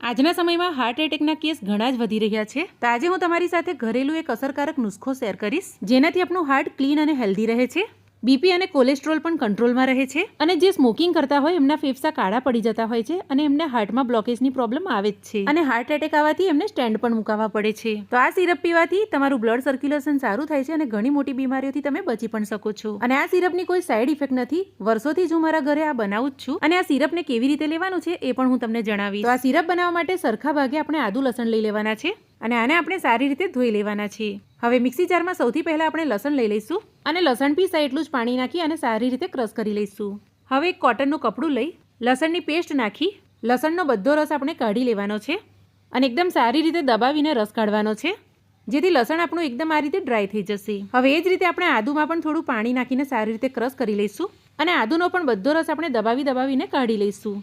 આજના સમયમાં heart એટેકના case ઘણા જ વધી રહ્યા છે. તો આજે હું તમારી સાથે ઘરેલું એક અસરકારક નુસ્ખો શેર કરીશ, જેનાથી આપણું હાર્ટ ક્લીન અને હેલ્ધી રહે છે. બીપી અને કોલેસ્ટ્રોલ પણ કંટ્રોલમાં રહે છે. અને જે સ્મોકિંગ કરતા હોય એમના ફેફસા કાળા પડી જતા હોય છે અને એમને હાર્ટમાં બ્લોકેજની પ્રોબ્લેમ આવે જ છે. અને હાર્ટ એટેક આવવાથી એમને સ્ટેન્ડ પણ મુકાવવા પડે છે. તો આ સિરપ પીવાથી તમારું બ્લડ સર્ક્યુલેશન સારું થાય છે અને ઘણી મોટી બીમારીઓથી તમે બચી પણ શકો છો. અને આ સિરપની કોઈ સાઈડ ઇફેક્ટ નથી. વર્ષોથી જ હું મારા ઘરે આ બનાવું જ છું. અને આ સિરપને કેવી રીતે લેવાનું છે એ પણ હું તમને જણાવીશ. તો આ સિરપ બનાવવા માટે સરખા ભાગે આપણે આદુ લસણ લઈ લેવાના છે અને આને આપણે સારી રીતે ધોઈ લેવાના છે. હવે મિક્સી જારમાં સૌથી પહેલા આપણે લસણ લઈ લઈશું અને લસણ પીસાય એટલું જ પાણી નાખી અને સારી રીતે ક્રશ કરી લઈશું. હવે એક કોટનનું કપડું લઈ લસણની પેસ્ટ નાખી લસણનો બધો રસ આપણે કાઢી લેવાનો છે અને એકદમ સારી રીતે દબાવીને રસ કાઢવાનો છે, જેથી લસણ આપણું એકદમ આ રીતે ડ્રાય થઈ જશે. હવે એ જ રીતે આપણે આદુમાં પણ થોડું પાણી નાખીને સારી રીતે ક્રશ કરી લઈશું અને આદુનો પણ બધો રસ આપણે દબાવીને કાઢી લઈશું.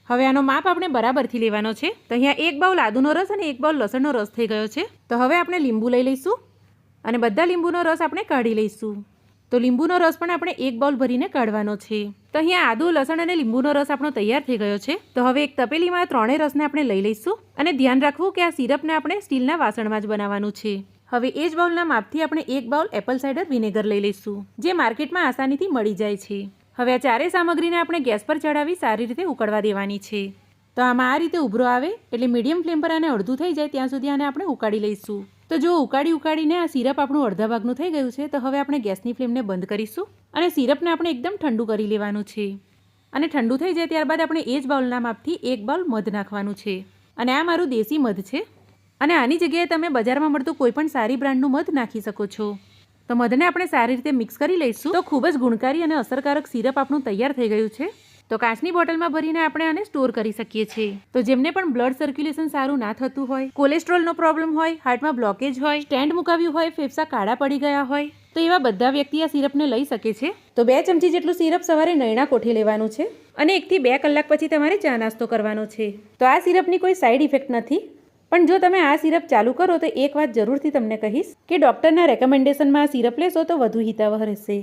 હવે આનો માપ આપણે બરાબરથી લેવાનો છે. તો અહીંયા 1 બાઉલ આદુનો રસ અને 1 બાઉલ લસણનો રસ થઈ ગયો છે. તો હવે આપણે લીંબુ લઈ લઈશું અને બધા લીંબુનો રસ આપણે કાઢી લઈશું. તો લીંબુનો રસ પણ આપણે 1 બાઉલ ભરીને કાઢવાનો છે. તો અહીંયા આદુ લસણ અને લીંબુનો રસ આપણો તૈયાર થઈ ગયો છે. તો હવે એક તપેલીમાં ત્રણેય રસને આપણે લઈ લઈશું અને ધ્યાન રાખવું કે આ સિરપને આપણે સ્ટીલના વાસણમાં જ બનાવવાનું છે. હવે એ જ બાઉલના માપથી આપણે 1 બાઉલ એપલ સાઇડર વિનેગર લઈ લઈશું, જે માર્કેટમાં આસાનીથી મળી જાય છે. હવે આ ચારેય સામગ્રીને આપણે ગેસ પર ચડાવી સારી રીતે ઉકળવા દેવાની છે. તો આમાં આ રીતે ઉભરો આવે એટલે મીડિયમ ફ્લેમ પર આને અડધું થઈ જાય ત્યાં સુધી આને આપણે ઉકાળી લઈશું. તો જો ઉકાળીને આ સિરપ આપણું અડધા ભાગનું થઈ ગયું છે. તો હવે આપણે ગેસની ફ્લેમને બંધ કરીશું અને સિરપને આપણે એકદમ ઠંડુ કરી લેવાનું છે. અને ઠંડુ થઈ જાય ત્યારબાદ આપણે એ જ બાઉલના માપથી 1 બાઉલ મધ નાખવાનું છે. અને આ મારું દેશી મધ છે અને આની જગ્યાએ તમે બજારમાં મળતું કોઈ પણ સારી બ્રાન્ડનું મધ નાખી શકો છો. તો મધને આપણે સારી રીતે મિક્સ કરી લઈશું. તો ખૂબ જ ગુણકારી અને અસરકારક સિરપ આપણું તૈયાર થઈ ગયું છે. તો કાચની બોટલમાં ભરીને આપણે આને સ્ટોર કરી શકીએ છીએ. તો જેમને પણ બ્લડ સર્ક્યુલેશન સારું ના થતું હોય, કોલેસ્ટ્રોલનો પ્રોબ્લેમ હોય, હાર્ટમાં બ્લોકેજ હોય, સ્ટેન્ડ મુકાવ્યું હોય, ફેફસા કાળા પડી ગયા હોય, તો એવા બધા વ્યક્તિ આ સિરપને લઈ શકે છે. તો 2 ચમચી જેટલું સિરપ સવારે નયણા કોઠે લેવાનું છે અને 1 થી 2 કલાક પછી તમારે ચા નાસ્તો કરવાનો છે. તો આ સિરપની કોઈ સાઈડ ઇફેક્ટ નથી. પણ જો તમે આ સિરપ ચાલુ કરો તો એક વાત જરૂરથી તમને કહીશ કે ડૉક્ટરના રેકમેન્ડેશનમાં આ સિરપ લેશો તો વધુ હિતાવહ રહેશે.